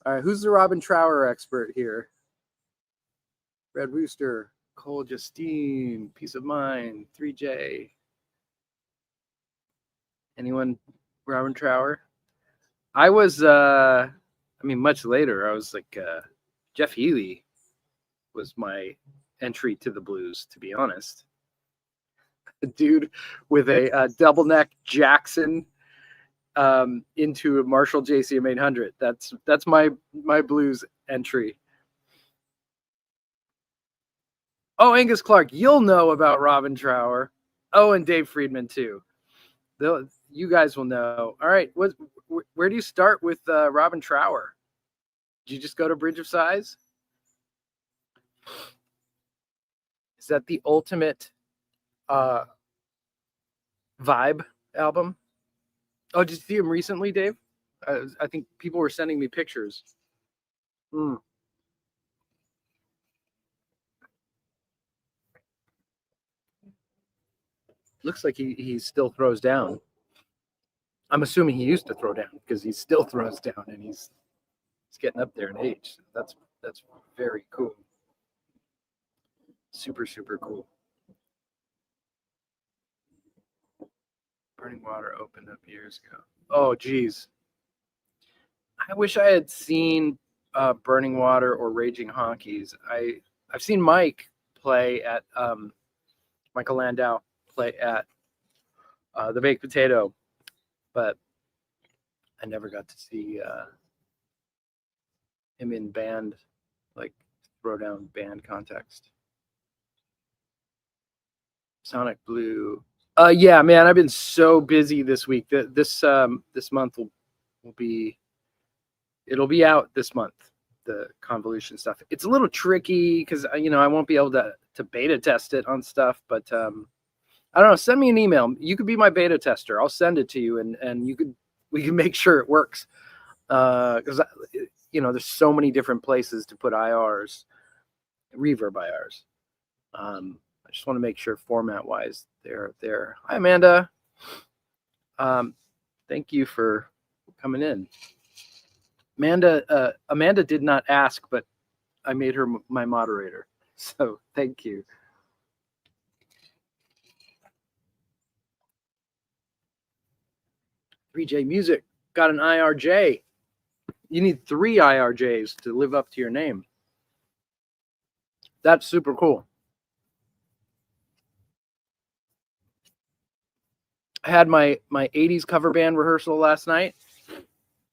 All right, who's the Robin Trower expert here? Red Rooster, Cole Justine, Peace of Mind, 3J. Anyone? Robin Trower? I was, much later. I was like, Jeff Healy was my entry to the blues, to be honest. A dude with a double neck Jackson into a Marshall JCM 800. That's my blues entry. Oh, Angus Clark, you'll know about Robin Trower. Oh, and Dave Friedman too. You guys will know. All right, where do you start with Robin Trower? Did you just go to Bridge of Sighs? Is that the ultimate vibe album? Oh, did you see him recently, Dave? I think people were sending me pictures. Looks like he still throws down. I'm assuming he used to throw down because he still throws down, and he's getting up there in age. That's very cool. Super, super cool. Burning Water opened up years ago. Oh, geez. I wish I had seen Burning Water or Raging Honkies. I've seen Mike play at Michael Landau play at the Baked Potato, but I never got to see him in band, like throwdown band context. Sonic Blue. Yeah, man, I've been so busy this week. This month will be, it'll be out this month, the convolution stuff. It's a little tricky because I won't be able to beta test it on stuff, but I don't know, send me an email. You could be my beta tester. I'll send it to you, and we can make sure it works. Because there's so many different places to put IRs, reverb IRs. I just want to make sure format-wise they're there. Hi, Amanda. Thank you for coming in. Amanda did not ask, but I made her my moderator. So thank you. J Music got an IRJ. You need 3 IRJs to live up to your name. That's super cool. I had my 80s cover band rehearsal last night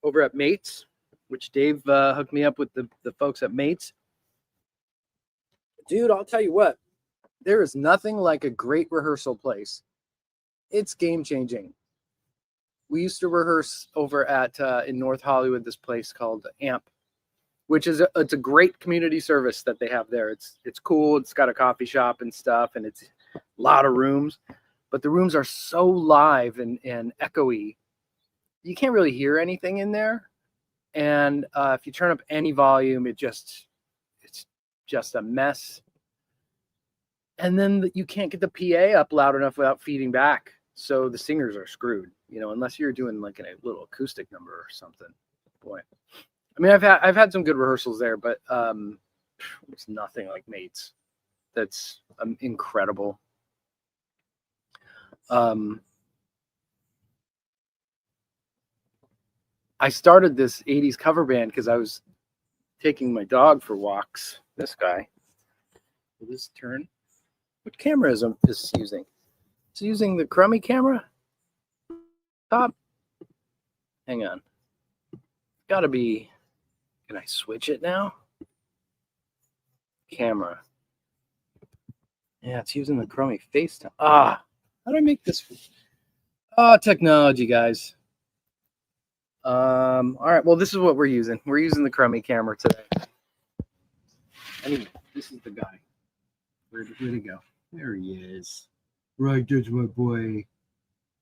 over at Mates, which Dave hooked me up with the folks at Mates. Dude, I'll tell you what, there is nothing like a great rehearsal place. It's game changing. We used to rehearse over at in North Hollywood, this place called Amp, which is it's a great community service that they have there. It's cool. It's got a coffee shop and stuff, and it's a lot of rooms, but the rooms are so live and echoey. You can't really hear anything in there. And if you turn up any volume, it's just a mess. And then you can't get the PA up loud enough without feeding back. So the singers are screwed, unless you're doing like a little acoustic number or something. Boy, I mean, I've had some good rehearsals there, but it's nothing like Mates. That's incredible. I started this 80s cover band because I was taking my dog for walks. This guy. Will this turn? What camera is this using? It's using the crummy camera. Top. Hang on. Gotta be. Can I switch it now? Camera. Yeah, it's using the crummy FaceTime. How do I make this? Technology, guys. All right. Well, this is what we're using. We're using the crummy camera today. Anyway, this is the guy. Where'd he go? There he is. Right, there's my boy,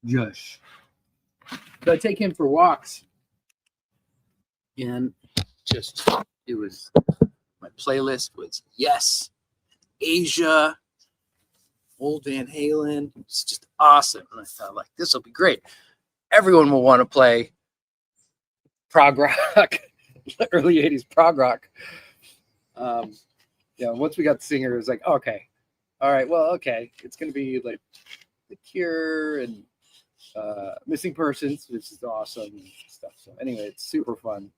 Josh. So I take him for walks. And my playlist was Yes, Asia, Old Van Halen. It's just awesome. And I thought, like, this will be great. Everyone will want to play prog rock early 80s prog rock. Once we got the singer, it was like, okay, all right, well, okay, it's going to be like The Cure and Missing Persons, which is awesome and stuff. So anyway, it's super fun.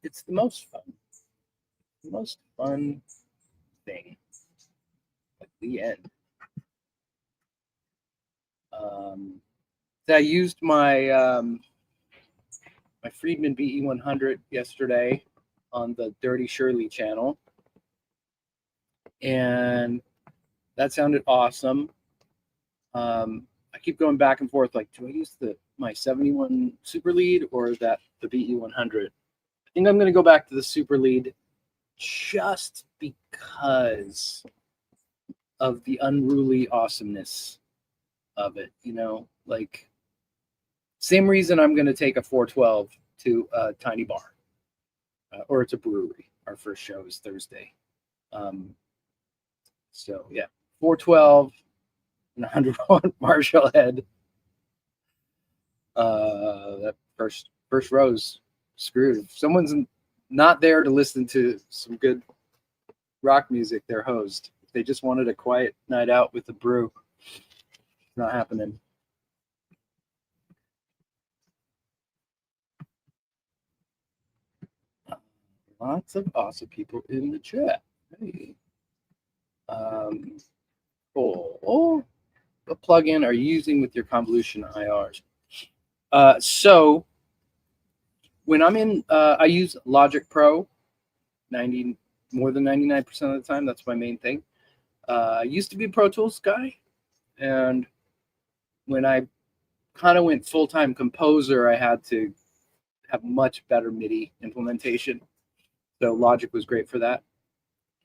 It's the most fun thing at the end. I used my my Friedman BE100 yesterday on the Dirty Shirley channel, and that sounded awesome. I keep going back and forth, like, do I use my 71 Super Lead or the BE100? I think I'm going to go back to the Super Lead just because of the unruly awesomeness of it, like same reason I'm going to take a 412 to a tiny bar or it's a brewery. Our first show is Thursday. So yeah, 412 and 100-watt Marshall head. That first row's screwed. If someone's not there to listen to some good rock music, they're hosed. If they just wanted a quiet night out with a brew, it's not happening. Lots of awesome people in the chat. Hey. What plugin are you using with your Convolution IRs? So when I'm in, I use Logic Pro more than 99% of the time. That's my main thing. I used to be a Pro Tools guy, and when I kind of went full-time composer, I had to have much better MIDI implementation. So Logic was great for that.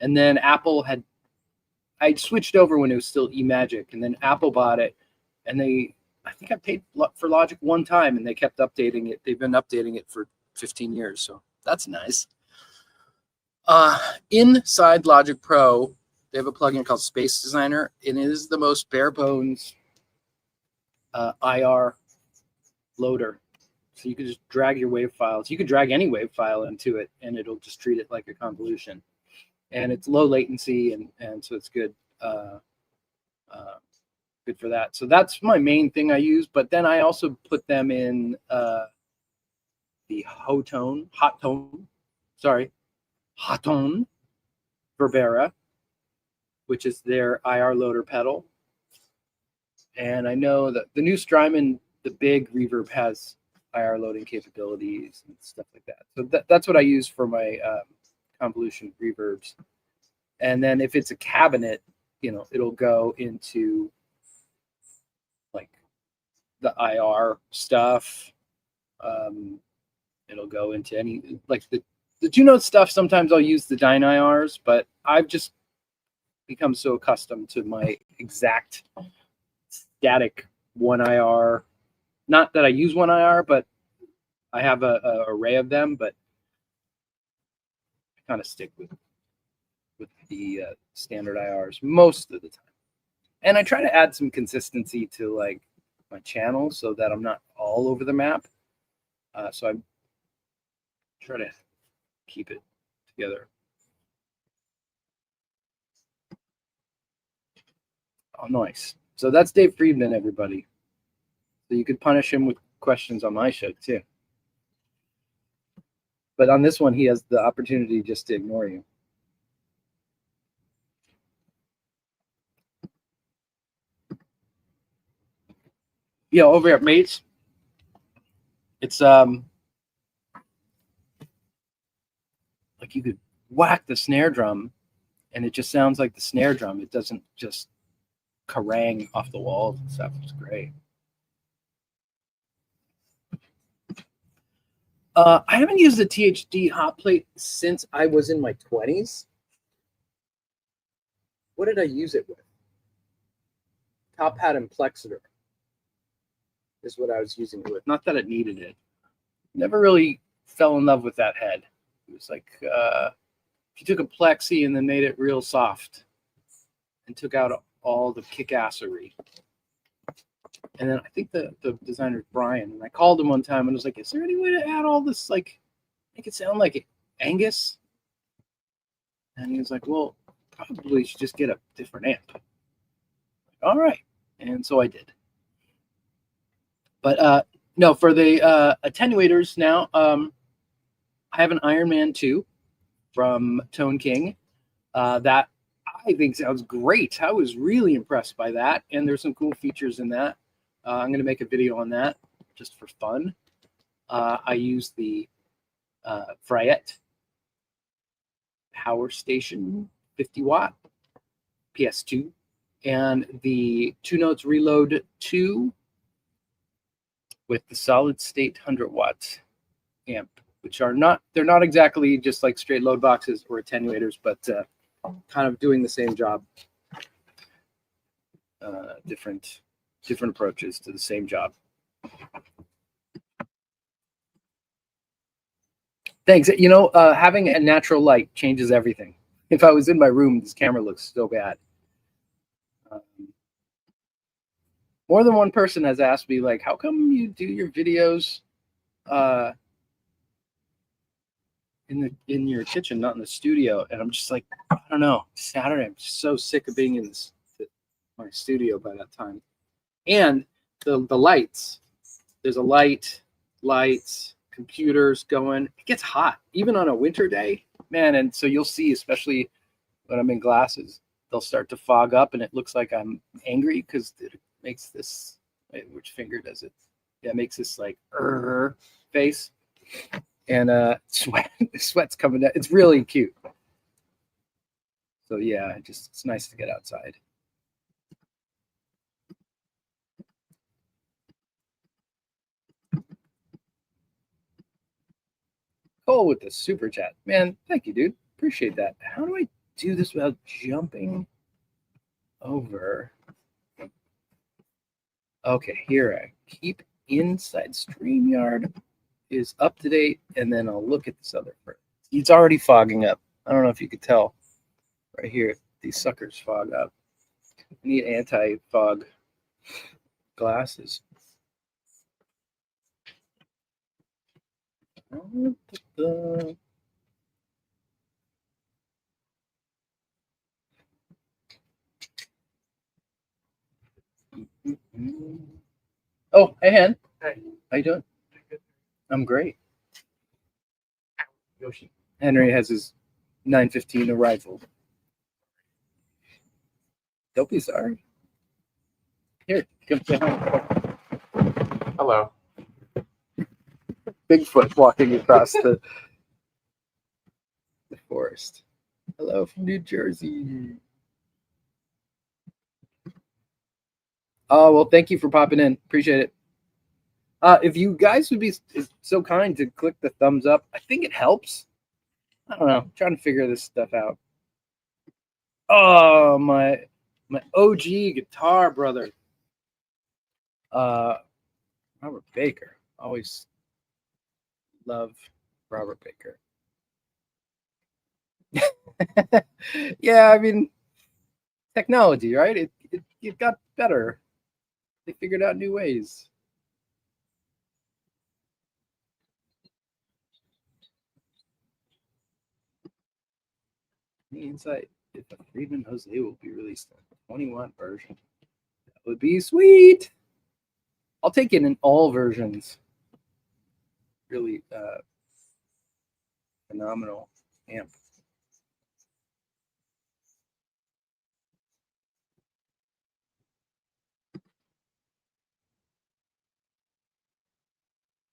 And then I switched over when it was still eMagic, and then Apple bought it, and I think I paid for Logic one time, and they kept updating it. They've been updating it for 15 years, so that's nice. Inside Logic Pro, they have a plugin called Space Designer, and it is the most bare bones IR loader. So you can just drag your wave files. You can drag any wave file into it, and it'll just treat it like a convolution. And it's low latency, and so it's good. Good for that. So that's my main thing I use. But then I also put them in the Hot Tone Verbera, which is their IR loader pedal. And I know that the new Strymon, the big reverb, has IR loading capabilities and stuff like that. So that's what I use for my convolution reverbs. And then if it's a cabinet, it'll go into like the IR stuff. It'll go into any, like the TwoNotes stuff. Sometimes I'll use the Dyne IRs, but I've just become so accustomed to my exact static one IR. Not that I use one IR, but I have a array of them, but I kind of stick with the standard IRs most of the time. And I try to add some consistency to like my channel so that I'm not all over the map. So I try to keep it together. Oh, nice. So that's Dave Friedman, everybody. So you could punish him with questions on my show too. But on this one, he has the opportunity just to ignore you. Over at Mates, it's like you could whack the snare drum and it just sounds like the snare drum. It doesn't just carang off the walls and stuff. It's great. I haven't used a THD hot plate since I was in my 20s. What did I use it with? Top Hat and Plexiter is what I was using it with. Not that it needed it. Never really fell in love with that head. It was like if you took a plexi and then made it real soft and took out all the kick-assery. And then I think the designer is Brian, and I called him one time and was like, "Is there any way to add all this, like, make it sound like Angus?" And he was like, "Well, probably should just get a different amp." Like, all right, and so I did. But no, for the attenuators now, I have an Iron Man 2 from Tone King. That I think sounds great. I was really impressed by that, and there's some cool features in that. I'm going to make a video on that just for fun. I use the Friedman Power Station 50 watt PS2 and the TwoNotes Reload 2 with the solid state 100 watt amp, which are they're not exactly just like straight load boxes or attenuators, but kind of doing the same job. Different approaches to the same job. Thanks. You know, having a natural light changes everything. If I was in my room, this camera looks so bad. More than one person has asked me, like, how come you do your videos in your kitchen, not in the studio? And I'm just like, I don't know. Saturday, I'm just so sick of being in my studio by that time. And the lights. There's a lights, computers going. It gets hot, even on a winter day, man. And so you'll see, especially when I'm in glasses, they'll start to fog up, and it looks like I'm angry because it makes this. Wait, which finger does it? Yeah, it makes this like face, and sweat's coming out. It's really cute. So yeah, it's nice to get outside. Cole with the super chat, man. Thank you, dude. Appreciate that. How do I do this without jumping over? Okay, here I keep inside StreamYard is up to date, and then I'll look at this other part. It's already fogging up. I don't know if you could tell right here. These suckers fog up. I need anti-fog glasses. Oh, hey, Hen. Hey. How you doing? I'm great. Yoshi. Henry has his 915 arrival. Don't be sorry. Here, come say hi. Hello. Bigfoot walking across the forest. Hello from New Jersey. Oh, well, thank you for popping in. Appreciate it. If you guys would be so kind to click the thumbs up, I think it helps. I don't know. I'm trying to figure this stuff out. Oh, my OG guitar brother. Robert Baker. Always love Robert Baker. Yeah, I mean, technology, right? It got better. They figured out new ways. The insight, if the Friedman Jose will be released in a 20 watt version, that would be sweet. I'll take it in all versions. Really phenomenal amp.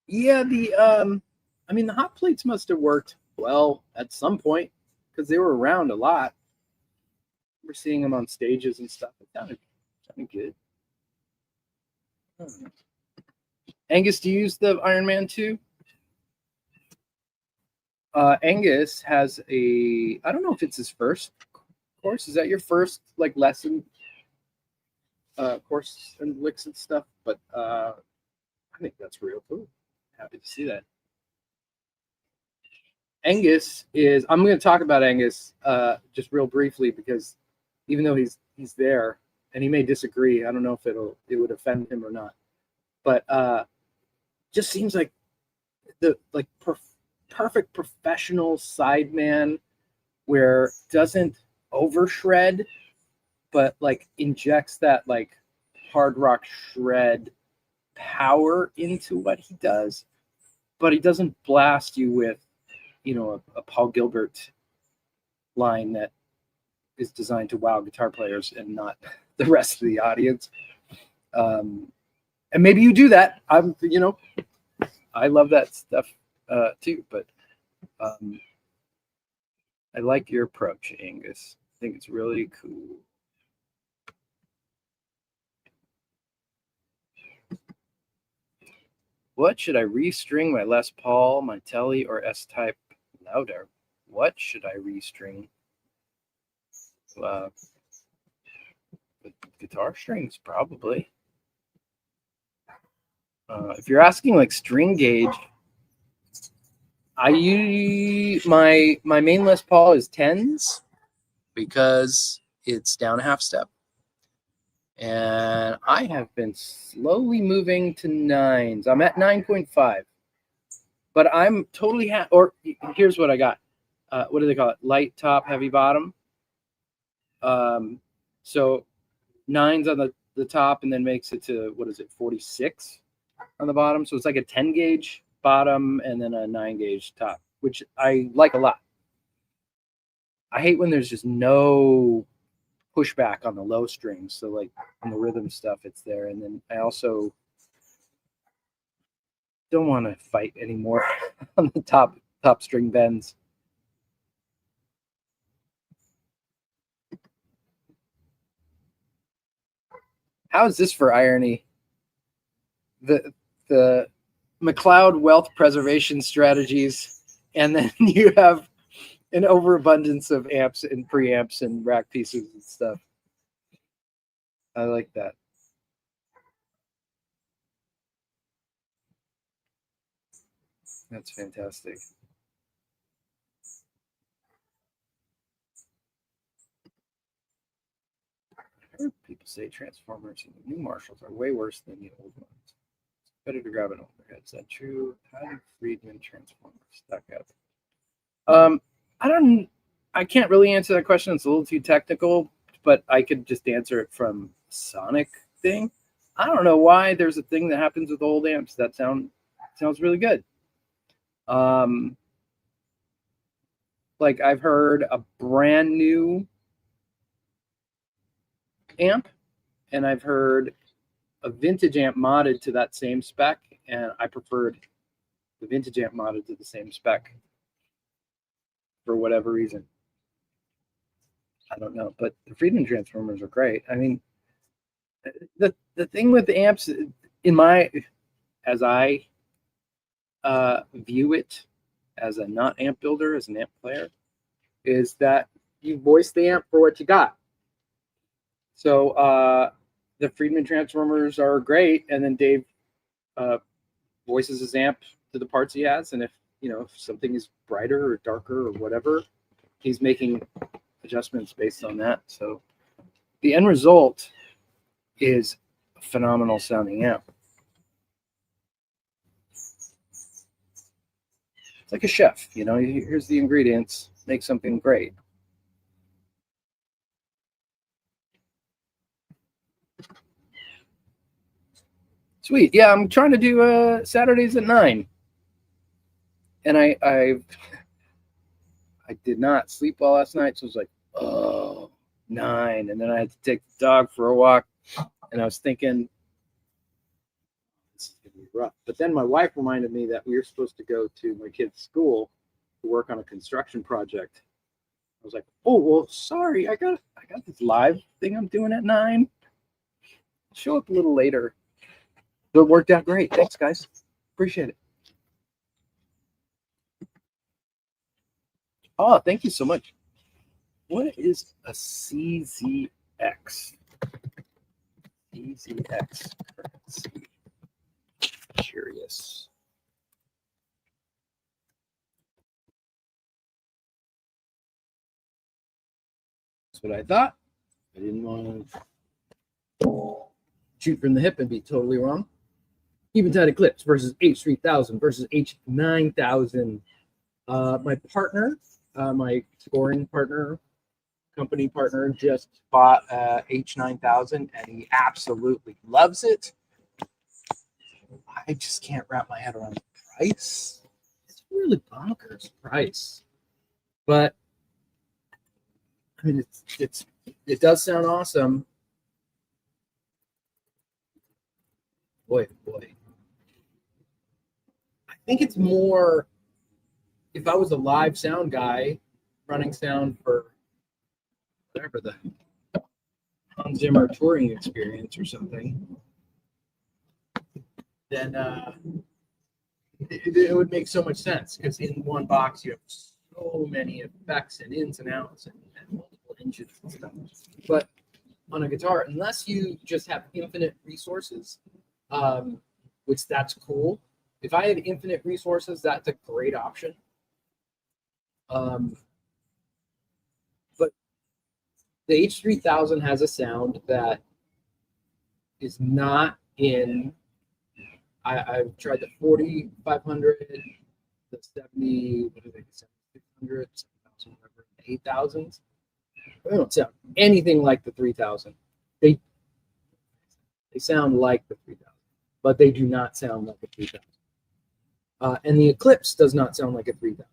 Yeah, I mean, the hot plates must have worked well at some point because they were around a lot. We're seeing them on stages and stuff. It sounded good. Angus, do you use the Iron Man 2? Angus has I don't know if it's his first course. Is that your first like lesson course and licks and stuff? But I think that's real cool. Happy to see that. Angus is. I'm going to talk about Angus just real briefly because even though he's there, and he may disagree. I don't know if it would offend him or not, but just seems like the perfect professional sideman where doesn't over shred, but like injects that like hard rock shred power into what he does, but he doesn't blast you with, you know, a Paul Gilbert line that is designed to wow guitar players and not the rest of the audience. And maybe you do that. You know, I love that stuff too, but I like your approach, Angus. I think it's really cool. What should I restring my Les Paul, my Telly, or S-Type louder? What should I restring? With guitar strings, probably. If you're asking like string gauge, I use my main Les Paul is 10s because it's down a half step. And I have been slowly moving to 9s. I'm at 9.5. But I'm totally or here's what I got. What do they call it? Light top, heavy bottom. So 9s on the top and then makes it to, what is it, 46 on the bottom. So it's like a 10 gauge bottom and then a 9 gauge top, which I like a lot. I hate when there's just no pushback on the low strings. So like on the rhythm stuff, it's there. And then I also don't want to fight anymore on the top string bends. How is this for irony? The McLeod wealth preservation strategies, and then you have an overabundance of amps and preamps and rack pieces and stuff. I like that. That's fantastic. I heard people say Transformers and the new Marshalls are way worse than the old ones. It's better to grab an older head. Is that true? How do Friedman Transformers stack up? I can't really answer that question. It's a little too technical, but I could just answer it from sonic thing. I don't know why there's a thing that happens with old amps that sounds really good. Like I've heard a brand new amp, and I've heard a vintage amp modded to that same spec, and I preferred the vintage amp modded to the same spec for whatever reason. I don't know, but the Friedman Transformers are great. I mean, the thing with the amps, as I view it as a not amp builder, as an amp player, is that you voice the amp for what you got. So the Friedman Transformers are great, and then Dave voices his amp to the parts he has, and if something is brighter or darker or whatever, he's making adjustments based on that. So the end result is a phenomenal sounding amp. It's like a chef, here's the ingredients, make something great. Sweet. Yeah, I'm trying to do Saturdays at 9. And I did not sleep well last night, so I was like, oh, 9. And then I had to take the dog for a walk, and I was thinking, this is going to be rough. But then my wife reminded me that we were supposed to go to my kid's school to work on a construction project. I was like, oh, well, sorry, I got this live thing I'm doing at 9. I'll show up a little later. But it worked out great. Thanks, guys. Appreciate it. Oh, thank you so much. What is a CZX? CZX currency. Curious. That's what I thought. I didn't want to shoot from the hip and be totally wrong. Eventide Eclipse versus H3000 versus H9000. My partner, my scoring partner, company partner, just bought H9000 and he absolutely loves it. I just can't wrap my head around the price. It's really bonkers price, but I mean, it does sound awesome. Boy. I think it's more, if I was a live sound guy running sound for whatever, the Hans Zimmer touring experience or something, then it would make so much sense, because in one box you have so many effects and ins and outs and multiple engines and stuff. But on a guitar, unless you just have infinite resources, which that's cool. If I had infinite resources, that's a great option. But the H3000 has a sound that is not in. I've tried the 4500, the 70, what do they say, 7600, 7000, whatever, the 8000s. They don't sound anything like the 3000. They sound like the 3000, but they do not sound like a 3000. And the Eclipse does not sound like a 3000.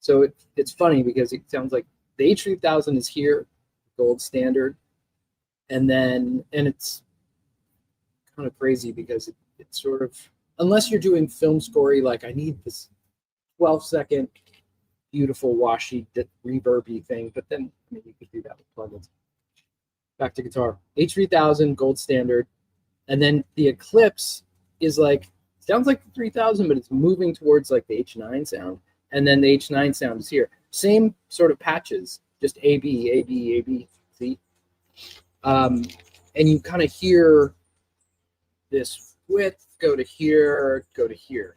So it's funny because it sounds like the H3000 is here, gold standard, and it's kind of crazy because it's sort of, unless you're doing film scorey, like I need this 12-second beautiful washy reverby thing, but then I mean, you could do that with plugins. Back to guitar, H3000 gold standard, and then the Eclipse is like, sounds like the 3000, but it's moving towards like the H9 sound, and then the H9 sound is here. Same sort of patches, just A B A B A B. See, and you kind of hear this width go to here, go to here.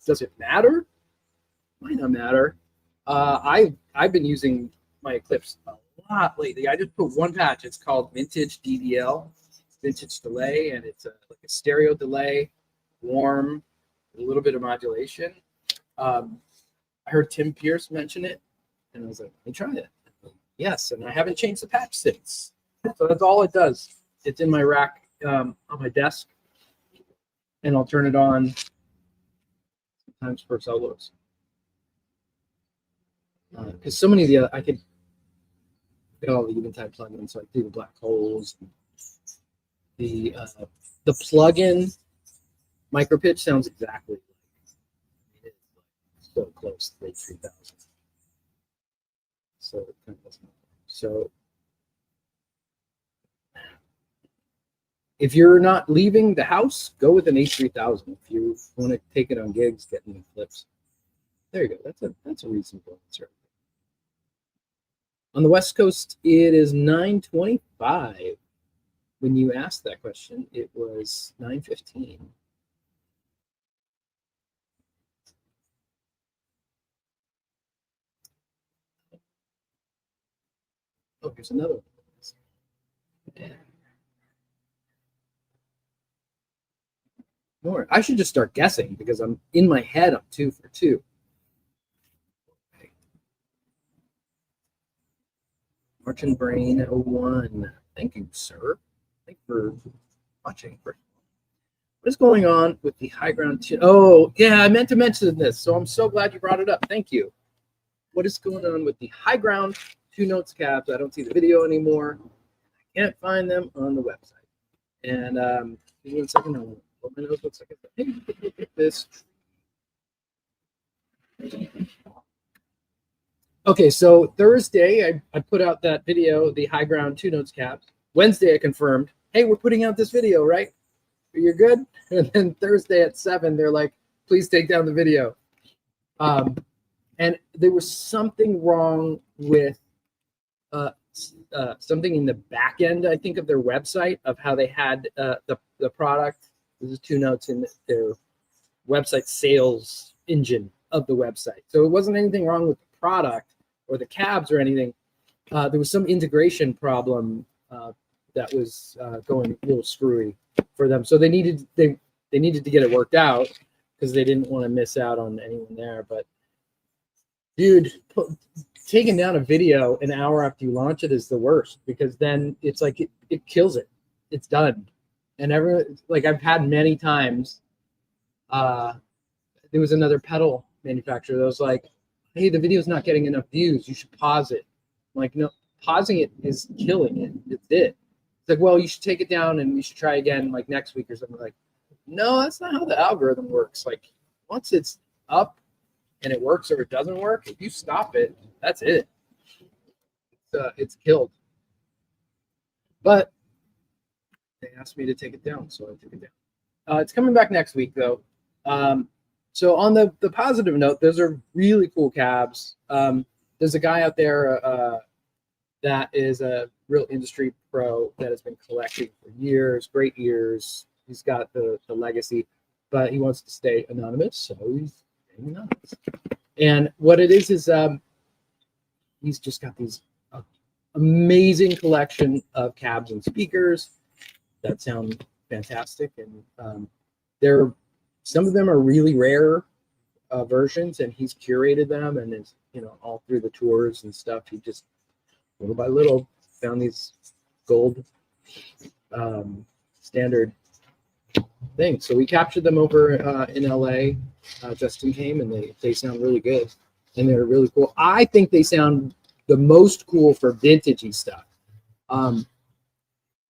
Does it matter? Might not matter. I've been using my Eclipse a lot lately. I just put one patch. It's called Vintage DDL, Vintage Delay, and it's like a stereo delay, warm, a little bit of modulation. I heard Tim Pierce mention it, and I was like, let me try it. Yes, and I haven't changed the patch since. So that's all it does. It's in my rack on my desk, and I'll turn it on sometimes for solos. Because so many of the other, I could get all the Eventide plugins, so I do the black holes. The plugin micro pitch sounds exactly like it. So close to the 3000. So it kind of doesn't matter. So if you're not leaving the house, go with an H3000. If you want to take it on gigs, get in the Eclipse. There you go. That's a reasonable answer. On the West Coast, it is 9:25. When you asked that question, it was 9:15. Oh, here's another one. Yeah. More. I should just start guessing because I'm in my head. I'm 2 for 2. Okay. Marching Brain 01. Thank you, sir. Thank you for watching. What is going on with the high ground? Oh, yeah, I meant to mention this, so I'm so glad you brought it up. Thank you. What is going on with the high ground TwoNotes cabs? I don't see the video anymore. I can't find them on the website. And give me 1 second. I'll put my nose 1 second. Hey, look at this. Okay, so Thursday, I put out that video, the high ground TwoNotes cabs. Wednesday, I confirmed, hey, we're putting out this video, right? You're good? And then Thursday at 7, they're like, please take down the video. And there was something wrong with something in the back end, I think, of their website, of how they had the product. This is TwoNotes in their website sales engine of the website. So it wasn't anything wrong with the product or the cabs or anything. There was some integration problem that was going a little screwy for them. So they needed to get it worked out because they didn't want to miss out on anyone there. But dude, taking down a video an hour after you launch it is the worst, because then it's like it kills it. It's done. And I've had many times. There was another pedal manufacturer that was like, "Hey, the video's not getting enough views. You should pause it." I'm like, no, pausing it is killing it. It's it. It's like, well, you should take it down and we should try again like next week or something. Like, no, that's not how the algorithm works. Like, once it's up and it works or it doesn't work, if you stop it, that's it. It's killed. But they asked me to take it down, so I took it down. It's coming back next week, though. So on the positive note, those are really cool cabs. There's a guy out there that is a real industry pro that has been collecting for years, great years. He's got the legacy, but he wants to stay anonymous, so he's staying anonymous. And what it is he's just got these amazing collection of cabs and speakers that sound fantastic, and some of them are really rare versions, and he's curated them, and is all through the tours and stuff. He just little by little found these gold standard things. So we captured them over in LA. Justin came, and they sound really good, and they're really cool. I think they sound the most cool for vintagey stuff.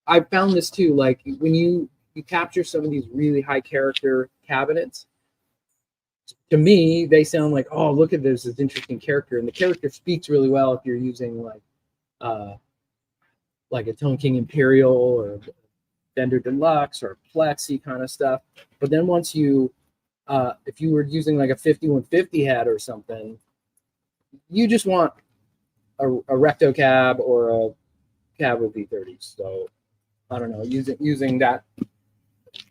I found this too, like when you capture some of these really high character cabinets, to me, they sound like, oh, look at this interesting character. And the character speaks really well if you're using like a Tone King Imperial or Fender Deluxe or Plexi kind of stuff. But then once you, if you were using like a 5150 head or something, you just want a recto cab or a cab with V30s. So I don't know, using that.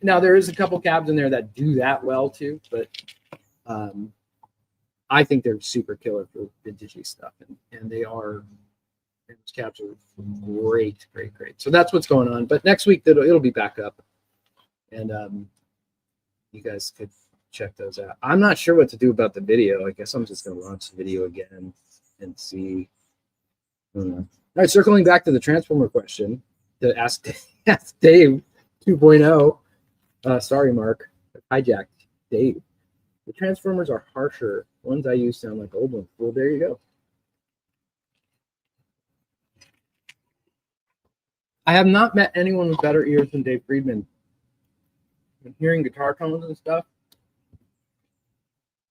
Now there is a couple cabs in there that do that well too, but I think they're super killer for vintagey stuff, and they are. Those cabs are great. So that's what's going on. But next week it'll be back up, and you guys could check those out. I'm not sure what to do about the video. I guess I'm just going to launch the video again and see. All right, circling back to the transformer question to ask Dave 2.0. Sorry, Mark, I hijacked Dave. The transformers are harsher. Ones I use sound like old ones. Well, there you go. I have not met anyone with better ears than Dave Friedman. I'm hearing guitar tones and stuff,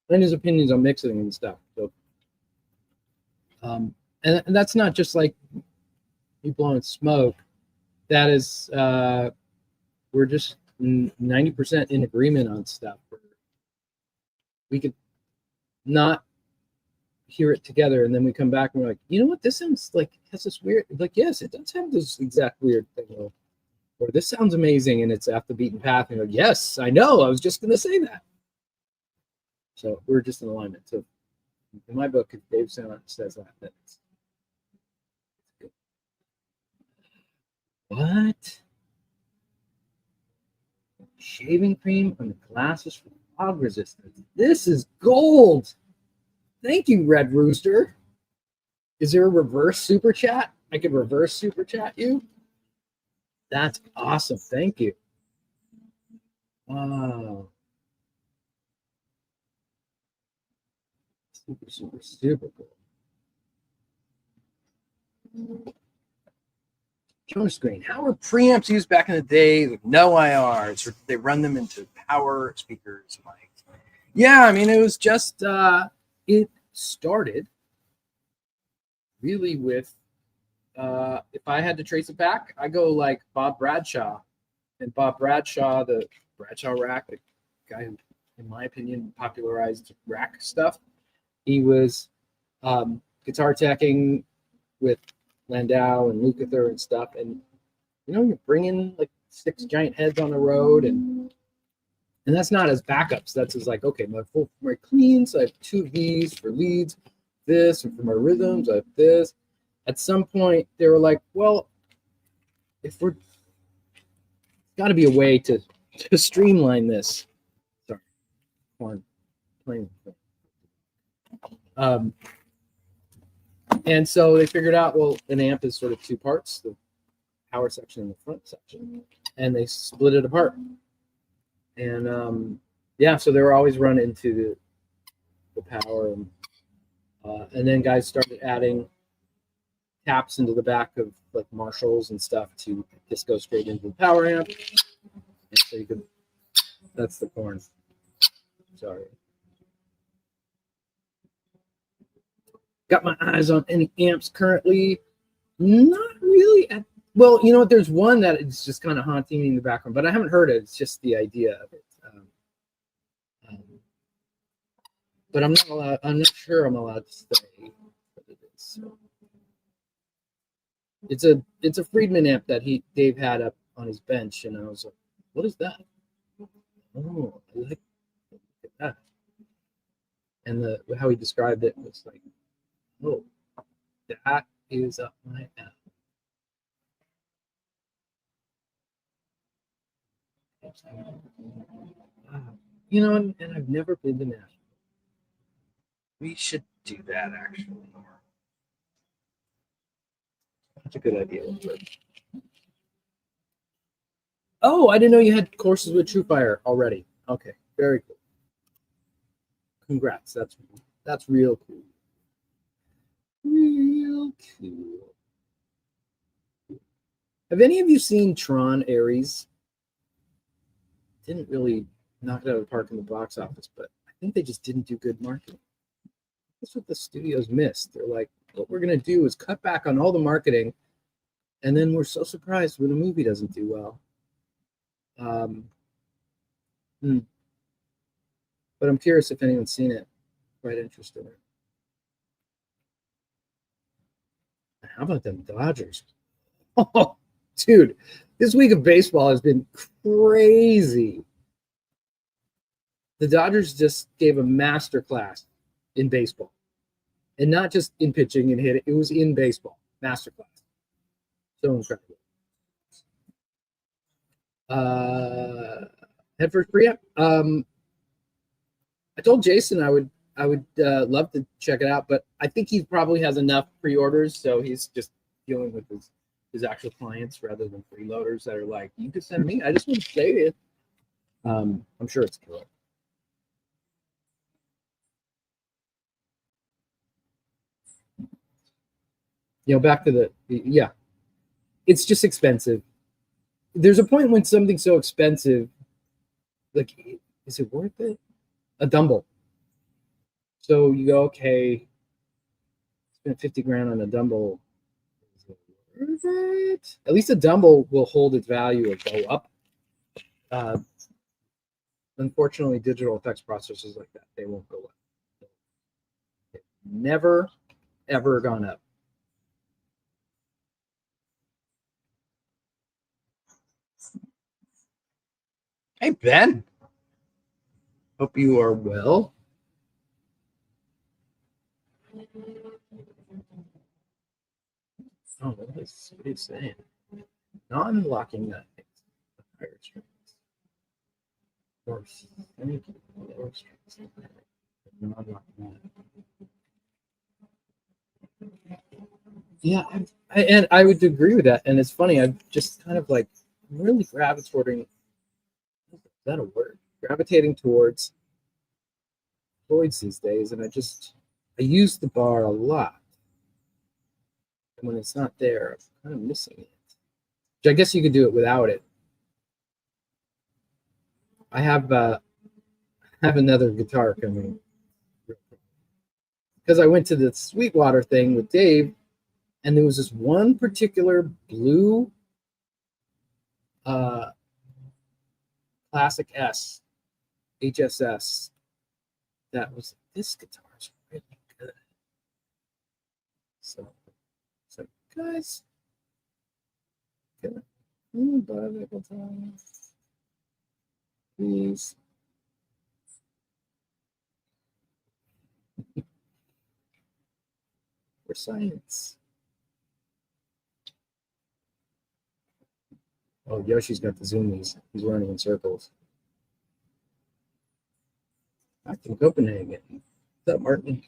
and his opinions on mixing and stuff. So, and that's not just like you blowing smoke. That is, we're just 90% in agreement on stuff. We could not hear it together, and then we come back and we're like, you know what, this sounds like has this weird, like, yes, it does have this exact weird thing, or this sounds amazing and it's off the beaten path, and you're like, yes, I know, I was just going to say that. So we're just in alignment. So in my book, if Dave says that, that's good. What? Shaving cream on the glasses for fog resistance. This is gold. Thank you, Red Rooster. Is there a reverse super chat? I could reverse super chat you. That's awesome. Thank you. Wow. Super cool. Counter screen. How were preamps used back in the day with no IR? They run them into power speakers. Like, yeah, I mean, it was just it started really with if I had to trace it back, I go like Bob Bradshaw. And Bob Bradshaw, the Bradshaw rack, the guy who, in my opinion, popularized rack stuff. He was guitar teching with Landau and Lukather and stuff, and you're bringing like 6 giant heads on the road, and that's not as backups. That's as like, okay, my cleans, I have 2 of these for leads, this, and for my rhythms, I have this. At some point, they were like, well, if we're got to be a way to streamline this. Sorry, corn playing. And so they figured out, well, an amp is sort of two parts, the power section and the front section, and they split it apart. And yeah, so they were always run into the power, and then guys started adding taps into the back of like Marshalls and stuff to just go straight into the power amp. And so you could, that's the corn. Sorry. Got my eyes on any amps currently. Not really. Well, you know what? There's one that is just kind of haunting me in the background, but I haven't heard it. It's just the idea of it. But I'm not allowed. I'm not sure I'm allowed to say what it is. So it's a Friedman amp that Dave had up on his bench, and I was like, "What is that?" Oh, I like that. And how he described it was like, "Oh, that is up my alley." You know, and I've never been to Nashville. We should do that actually. That's a good idea. Oh, I didn't know you had courses with TrueFire already. Okay, very cool. Congrats. That's real cool. Real cool. Have any of you seen Tron Ares? Didn't really knock it out of the park in the box office, but I think they just didn't do good marketing. That's what the studios missed. They're like, what we're going to do is cut back on all the marketing, and then we're so surprised when a movie doesn't do well. But I'm curious if anyone's seen it. Quite interested in it. How about them Dodgers? Oh, dude, this week of baseball has been crazy. The Dodgers just gave a master class in baseball. And not just in pitching and hitting, it was in baseball. Master class. So incredible. Head first preamp. I told Jason I would love to check it out, but I think he probably has enough pre-orders, so he's just dealing with his actual clients rather than freeloaders that are like, you could send me, I just want to play it. I'm sure it's cool. You know, back to yeah, it's just expensive. There's a point when something's so expensive, like, is it worth it? A Dumble. So you go, okay, spent 50 grand on a Dumble. Is it worth it? At least a Dumble will hold its value or go up. Unfortunately, digital effects processors like that, they won't go up. They've never, ever gone up. Hey, Ben. Hope you are well. Oh, what is he saying? Non-locking that. Higher strings. Or lower strings. Non-locking that. Yeah, and I would agree with that. And it's funny, I'm just kind of like really gravitating. Is that a word? Gravitating towards Floyd's these days, and I use the bar a lot. And when it's not there, I'm kind of missing it. Which I guess you could do it without it. I have another guitar coming because I went to the Sweetwater thing with Dave, and there was this one particular blue Classic S HSS that was, this guitar is really good. So guys, can I buy that guitar? Please. For science. Oh, Yoshi's got the zoomies. He's running in circles. Back in Copenhagen. What's up, Martin?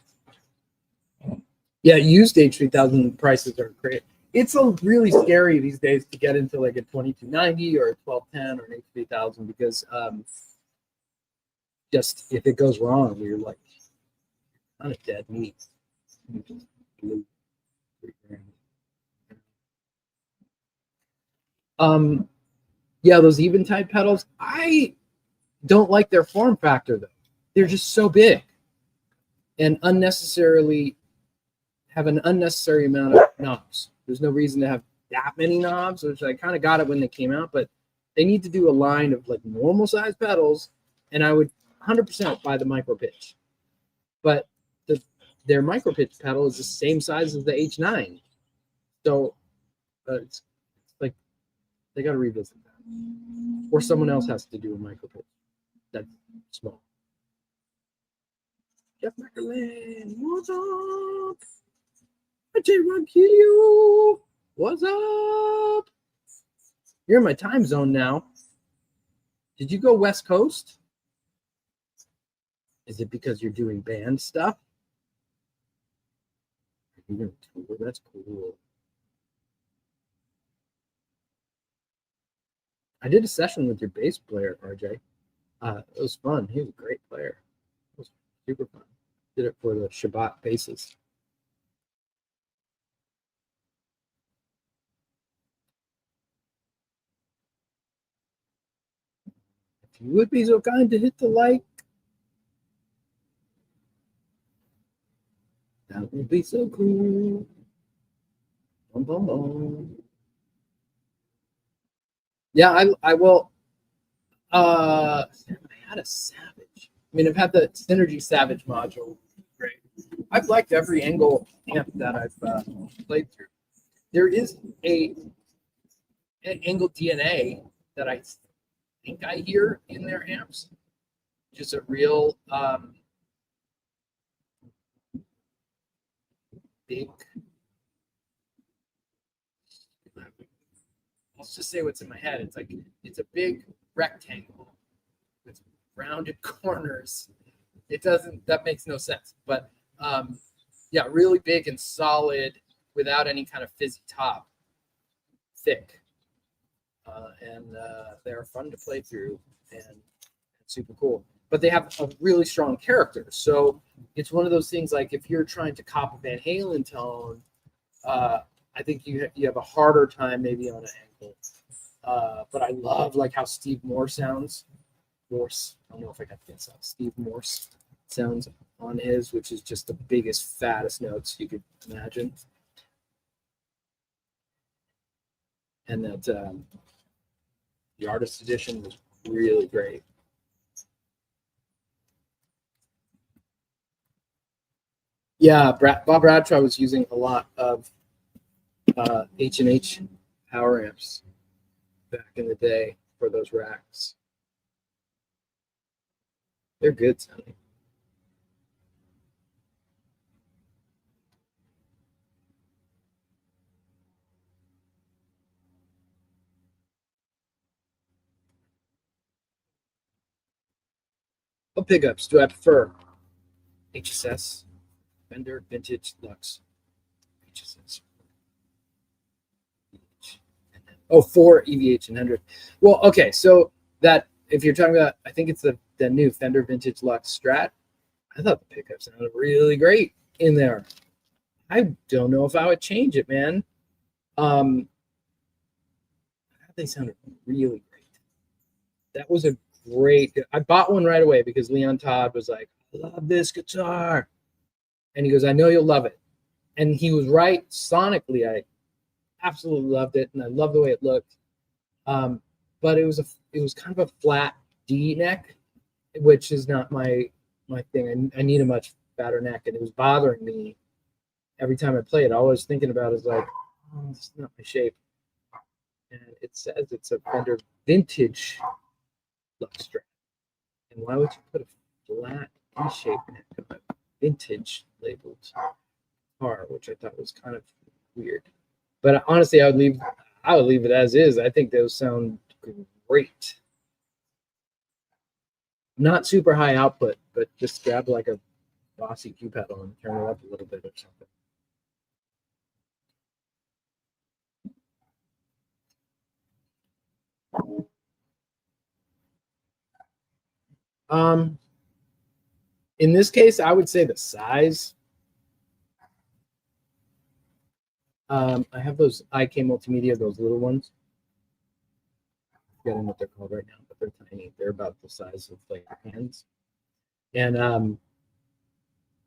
Yeah, used H3000 prices are great. It's really scary these days to get into like a 2290 or a 1210 or an H3000 because just if it goes wrong, you're like kind of dead meat. Yeah, those Eventide pedals, I don't like their form factor though. They're just so big and unnecessarily have an unnecessary amount of knobs. There's no reason to have that many knobs, which I kind of got it when they came out, but they need to do a line of like normal size pedals, and I would 100% buy the micro pitch. But their micro pitch pedal is the same size as the H9, so it's like they got to revisit that, or someone else has to do a micro pitch that's small. Jeff McElwain, what's up? J1 Q, what's up? You're in my time zone now. Did you go West Coast? Is it because you're doing band stuff? You're gonna tour? That's cool. I did a session with your bass player, RJ. It was fun. He was a great player. It was super fun. Did it for the Shabbat basses. If you would be so kind to hit the like, that would be so cool. Boom, boom, boom. Yeah, I will. I had a Savage. I mean, I've had the Synergy Savage module. Great. I've liked every Engl amp that I've played through. There is an Engl DNA that I think I hear in their amps, which is a real big. Let's just say what's in my head. It's like it's a big rectangle with rounded corners. That makes no sense. But yeah, really big and solid without any kind of fizzy top. Thick. And they're fun to play through and super cool. But they have a really strong character. So it's one of those things like if you're trying to copy Van Halen tone, I think you have a harder time maybe on an Engl. But I love like how Steve Moore sounds. Morse. I don't know if I got the inside. Steve Morse sounds on his, which is just the biggest, fattest notes you could imagine. And that the artist edition was really great. Yeah, Bob Bradshaw was using a lot of H&H power amps back in the day for those racks. They're good sounding. What pickups do I prefer? HSS, Fender, Vintage, Lux, HSS. Oh, 4 EVH and 100. Well, okay, so that if you're talking about, I think it's the new Fender Vintage Lux Strat. I thought the pickups sounded really great in there. I don't know if I would change it, man. They sounded really great. That was a great. I bought one right away because Leon Todd was like, "I love this guitar," and he goes, "I know you'll love it," and he was right. Sonically, I absolutely loved it, and I love the way it looked. But it was kind of a flat D neck, which is not my thing. I need a much fatter neck, and it was bothering me every time I play it. All I was thinking about is like, oh, this is not my shape. And it says it's a Fender Vintage Lux Strat. And why would you put a flat D-shaped neck on a vintage labeled guitar, which I thought was kind of weird. But honestly, I would leave I would leave it as is. I think those sound great. Not super high output, but just grab like a Boss EQ pedal and turn it up a little bit or something. In this case, I would say the size. I have those IK Multimedia, those little ones. I'm forgetting what they're called right now, but they're tiny. They're about the size of like your hands. And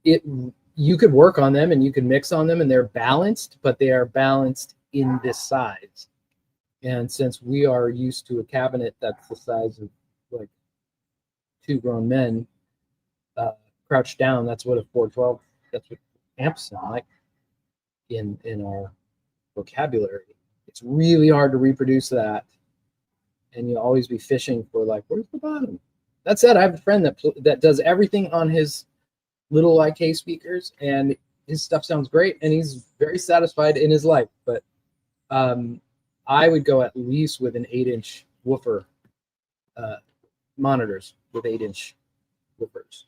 you could work on them and you can mix on them, and they're balanced, but they are balanced in this size. And since we are used to a cabinet that's the size of like 2 grown men, crouched down, that's what a 412, that's what amps sound like in our vocabulary. It's really hard to reproduce that, and you'll always be fishing for like, where's the bottom? That said, I have a friend that does everything on his little IK speakers, and his stuff sounds great, and he's very satisfied in his life. But I would go at least with an 8-inch woofer, monitors with 8-inch woofers.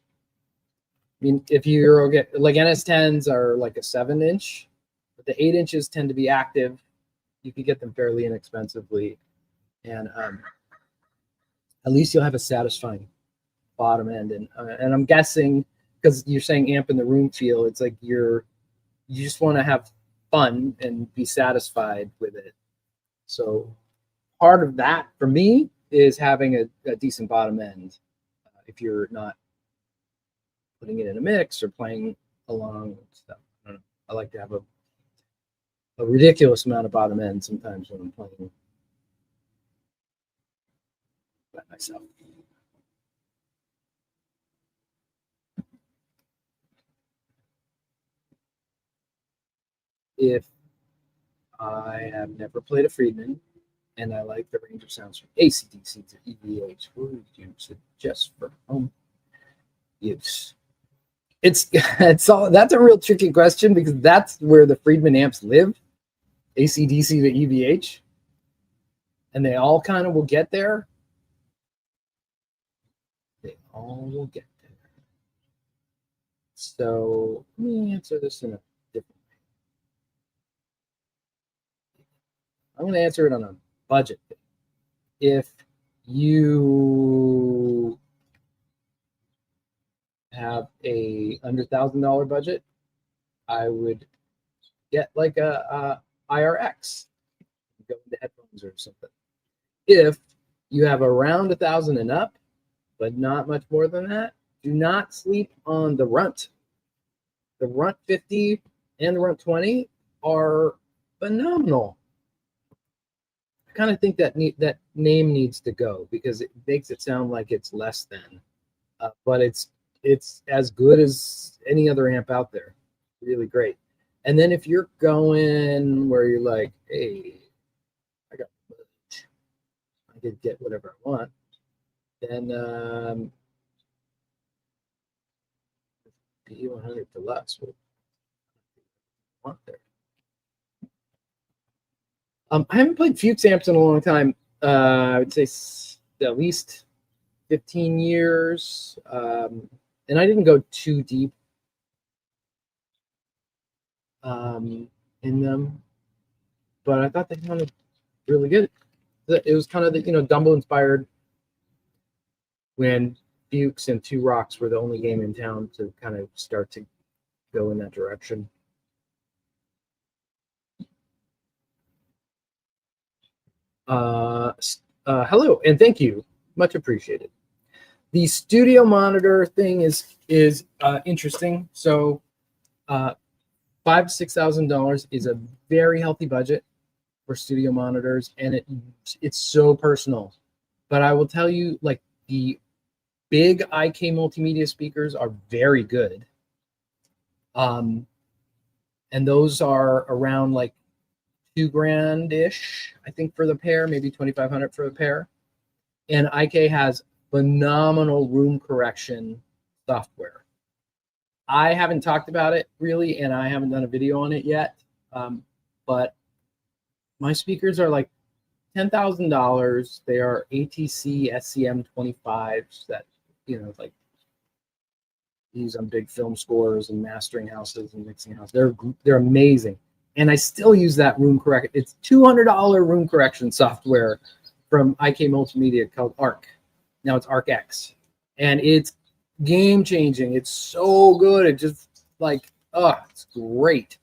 I mean, if you're get like NS10s are like a 7-inch, but the 8 inches tend to be active. You can get them fairly inexpensively, and at least you'll have a satisfying bottom end. And I'm guessing, because you're saying amp in the room feel, it's like you just want to have fun and be satisfied with it. So part of that for me is having a decent bottom end. If you're not putting it in a mix or playing along with stuff, I don't know. I like to have a ridiculous amount of bottom end sometimes when I'm playing by myself. If I have never played a Friedman and I like the range of sounds from AC/DC to EVH, who would you suggest for home use? It's all, that's a real tricky question, because that's where the Friedman amps live, AC/DC to EVH, and they all kind of will get there. They all will get there. So let me answer this in a different way. I'm going to answer it on a budget thing. If you have a $100,000 budget, I would get like a IRX, go into headphones or something. If you have around 1,000 and up, but not much more than that, do not sleep on the Runt. The Runt 50 and the Runt 20 are phenomenal. I kind of think that name needs to go, because it makes it sound like it's less than, but it's as good as any other amp out there. Really great. And then if you're going where you're like, hey, I got much, I could get whatever I want, then P100 Deluxe will want there. I haven't played Fuchs amps in a long time. I would say at least 15 years. And I didn't go too deep in them, but I thought they sounded really good. It was kind of the, Dumble inspired, when Fuchs and Two Rocks were the only game in town to kind of start to go in that direction. Hello, and thank you. Much appreciated. The studio monitor thing is interesting. So $5,000 to $6,000 is a very healthy budget for studio monitors, and it's so personal. But I will tell you, like, the big IK multimedia speakers are very good. And those are around like $2,000-ish, I think, for the pair, maybe $2,500 for the pair. And IK has phenomenal room correction software. I haven't talked about it really, and I haven't done a video on it yet. But My speakers are like $10,000. They are ATC SCM 25s that, like use on big film scores and mastering houses and mixing houses. They're amazing. And I still use that room correction. It's $200 room correction software from IK Multimedia called ARC. Now it's ARC X. And it's game changing. It's so good. It just it's great.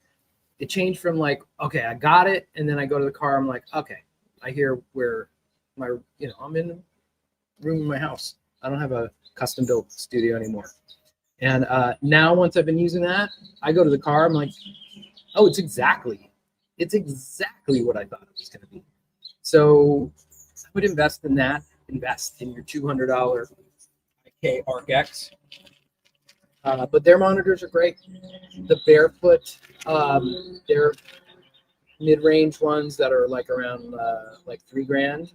It changed from like, okay, I got it. And then I go to the car. I'm like, okay, I hear where I'm in the room in my house. I don't have a custom built studio anymore. And now once I've been using that, I go to the car. I'm like, oh, it's exactly what I thought it was going to be. So I would invest in that. Invest in your $200 IK ARC X. But their monitors are great. The Barefoot, they're mid-range ones that are like around like $3,000.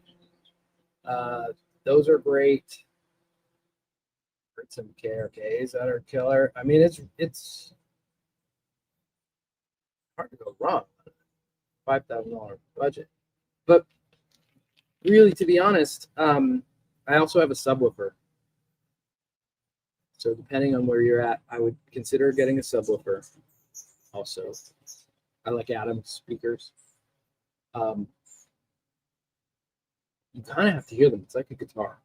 Those are great. Some KRKs that are killer. I mean, it's hard to go wrong. $5,000 budget, but really, to be honest, I also have a subwoofer. So depending on where you're at, I would consider getting a subwoofer. Also, I like Adams speakers. You kind of have to hear them. It's like a guitar.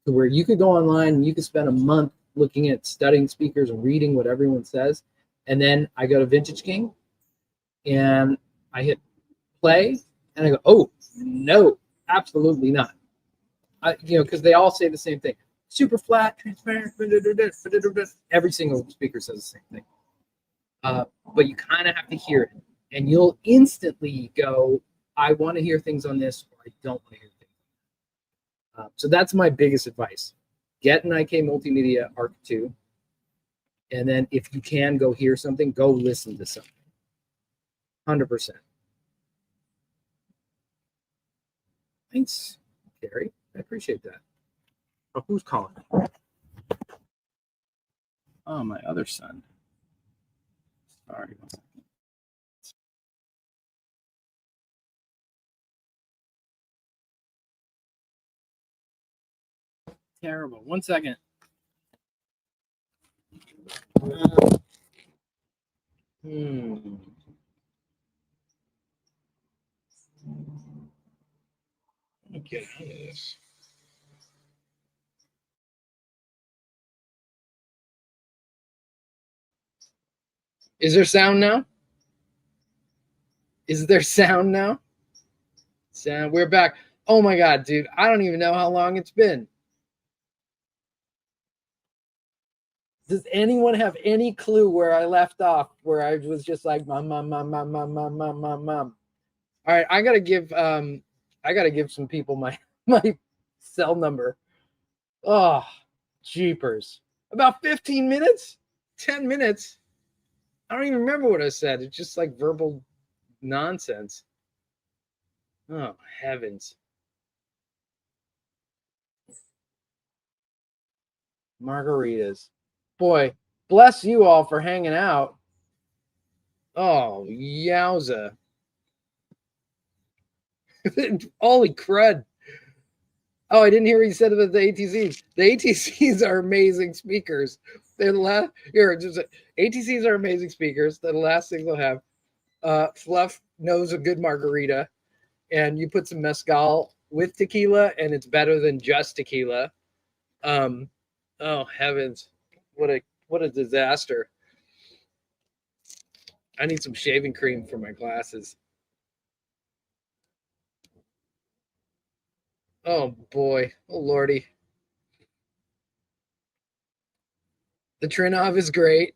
So where you could go online and you could spend a month looking at studying speakers and reading what everyone says. And then I go to Vintage King and I hit play and I go, oh, no, absolutely not. Because they all say the same thing. Super flat, transparent, every single speaker says the same thing. But you kind of have to hear it. And you'll instantly go, I want to hear things on this, or I don't want to hear things. So that's my biggest advice. Get an IK Multimedia ARC 2. And then if you can go hear something, go listen to something. 100%. Thanks, Gary. I appreciate that. Oh, who's calling? Oh, my other son. Sorry. One second. Terrible. 1 second. Get out of this. Is there sound now? Is there sound now? Sound. We're back. Oh my God, dude. I don't even know how long it's been. Does anyone have any clue where I left off? Where I was just like, mom. All right, I gotta give some people my cell number. Oh, jeepers. About 15 minutes? 10 minutes? I don't even remember what I said. It's just like verbal nonsense. Oh, heavens. Margaritas. Boy, bless you all for hanging out. Oh, yowza. Holy crud. Oh, I didn't hear what you said about the ATCs. The ATCs are amazing speakers. They're ATCs are amazing speakers. They're the last thing they'll have. Fluff knows a good margarita, and you put some mezcal with tequila, and it's better than just tequila. Oh heavens, what a disaster! I need some shaving cream for my glasses. Oh boy, oh lordy. The Trinov is great.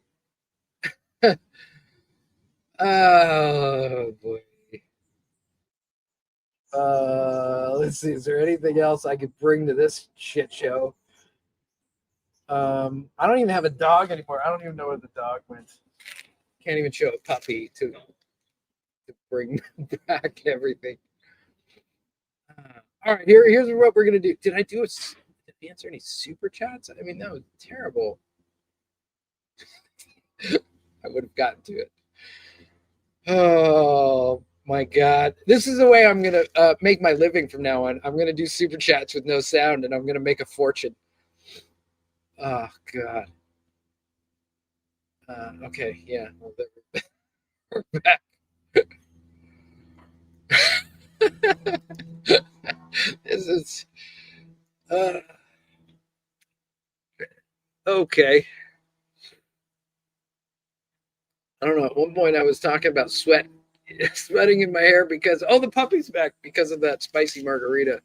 Oh boy. Let's see. Is there anything else I could bring to this shit show? I don't even have a dog anymore. I don't even know where the dog went. Can't even show a puppy to bring back everything. All right, here's what we're gonna do. Did I answer any super chats? I mean, that was terrible. I would have gotten to it. Oh, my God. This is the way I'm going to make my living from now on. I'm going to do super chats with no sound, and I'm going to make a fortune. Oh, God. Okay, yeah. Well, we're back. This is... okay. I don't know. At one point, I was talking about sweating in my hair because, oh, the puppy's back because of that spicy margarita.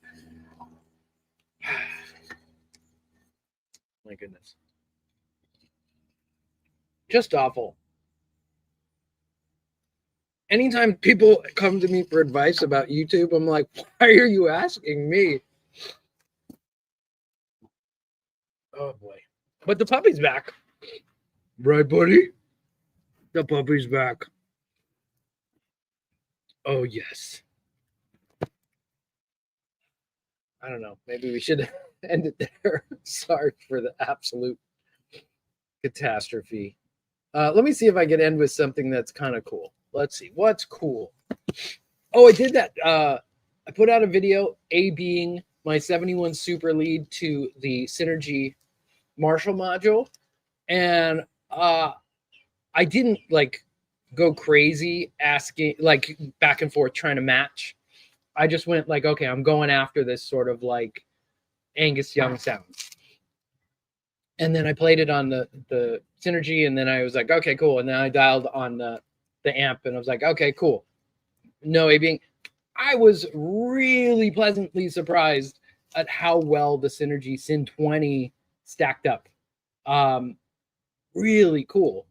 My goodness. Just awful. Anytime people come to me for advice about YouTube, I'm like, why are you asking me? Oh, boy. But the puppy's back. Right, buddy? The puppy's back. Oh, yes. I don't know. Maybe we should end it there. Sorry for the absolute catastrophe. Let me see if I can end with something that's kind of cool. Let's see. What's cool? Oh, I did that. I put out a video, A being my 71 super lead to the Synergy Marshall module. And I didn't like go crazy asking, like back and forth trying to match. I just went like, okay, I'm going after this sort of like Angus Young sound. And then I played it on the Synergy, and then I was like, okay, cool. And then I dialed on the amp, and I was like, okay, cool. No A being. I was really pleasantly surprised at how well the Synergy Syn 20 stacked up. Really cool.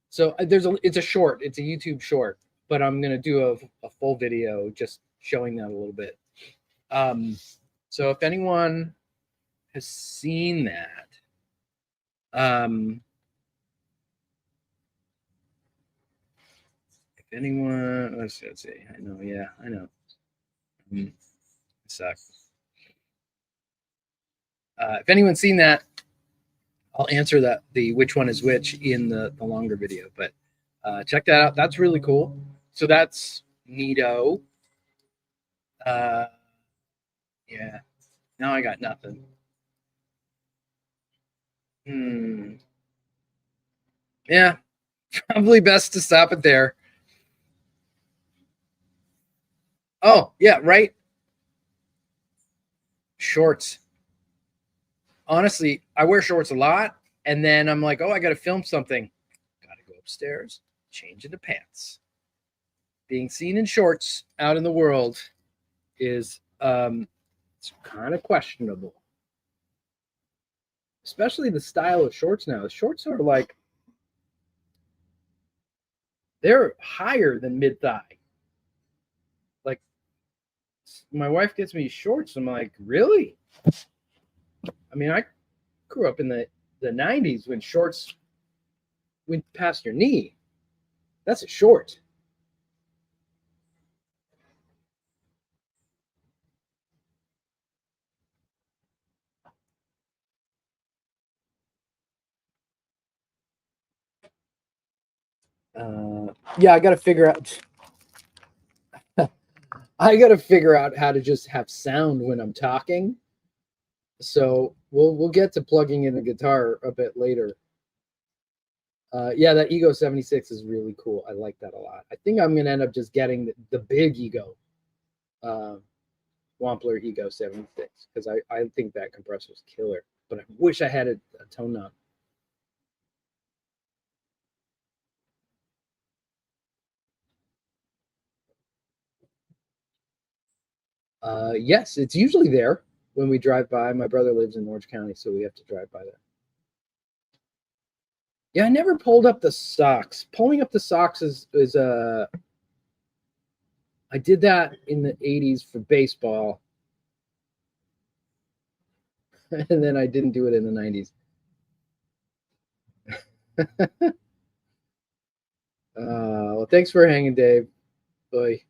So it's a short, it's a YouTube short, but I'm gonna do a full video just showing that a little bit. So if anyone has seen that, if anyone, let's see, I know, yeah, I know. Suck. If anyone's seen that, I'll answer the which one is which in the longer video, but check that out. That's really cool. So that's neato. Yeah. Now I got nothing. Yeah. Probably best to stop it there. Oh, yeah, right. Shorts. Honestly, I wear shorts a lot, and then I'm like, oh, I got to film something. Got to go upstairs, change into pants. Being seen in shorts out in the world is it's kind of questionable. Especially the style of shorts now. The shorts are like, they're higher than mid-thigh. Like, my wife gets me shorts. I'm like, really? I mean, I grew up in the 90s when shorts went past your knee. That's a short. Yeah, I got to figure out. I got to figure out how to just have sound when I'm talking. So we'll get to plugging in the guitar a bit later. Yeah, that Ego 76 is really cool. I like that a lot. I think I'm gonna end up just getting the big Ego, Wampler Ego 76, because I think that compressor is killer. But I wish I had a tone knob. Yes, it's usually there when we drive by. My brother lives in Orange County, so we have to drive by there. Yeah, I never pulled up the socks. Pulling up the socks is I did that in the 80s for baseball. And then I didn't do it in the 90s. Well, thanks for hanging, Dave. Boy.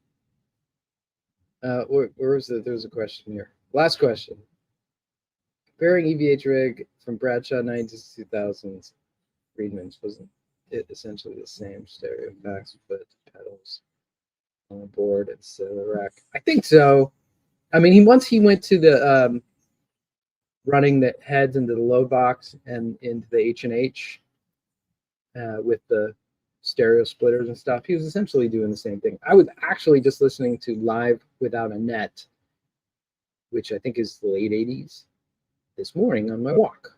Where was it? There was a question here. Last question. Comparing EVH rig from Bradshaw 90s to 2000s, Friedman's, wasn't it essentially the same stereo packs but pedals? on board at Rack. I think so. I mean, once he went to the running the heads into the load box and into the H&H with the stereo splitters and stuff. He was essentially doing the same thing. I was actually just listening to Live Without a Net, which I think is the late 80s, this morning on my walk.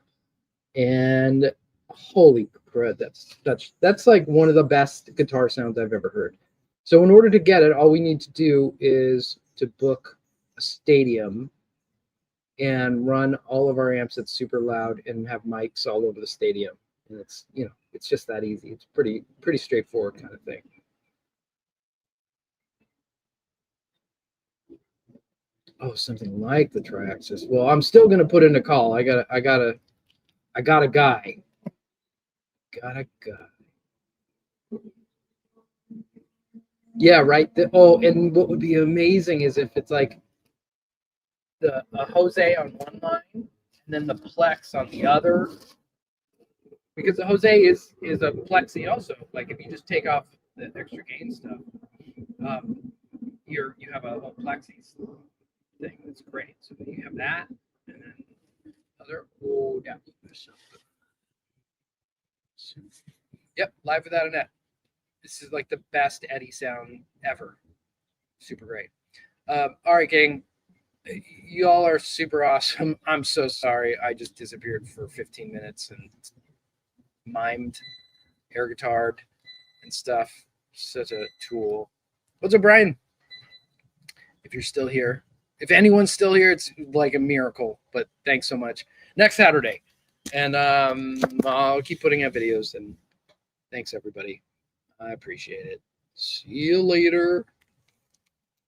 And holy crud, that's like one of the best guitar sounds I've ever heard. So in order to get it, all we need to do is to book a stadium and run all of our amps at super loud and have mics all over the stadium. And it's, you know, it's just that easy. It's pretty straightforward kind of thing. Oh, something like the Triaxis. Well, I'm still gonna put in a call. I got a guy. Got a guy. Yeah, right. And what would be amazing is if it's like a Jose on one line and then the Plex on the other. Because the Jose is a plexi also. Like if you just take off the extra gain stuff, you have a whole plexi thing. That's great. So you have that, and then other. Oh, yeah. Yep, Live Without a Net. This is like the best Eddie sound ever. Super great. All right, gang. Y'all are super awesome. I'm so sorry. I just disappeared for 15 minutes and mimed, air guitared, and stuff. Such a tool. What's up, Brian? If you're still here, if anyone's still here, it's like a miracle. But thanks so much. Next Saturday, and I'll keep putting out videos. And thanks everybody. I appreciate it. See you later.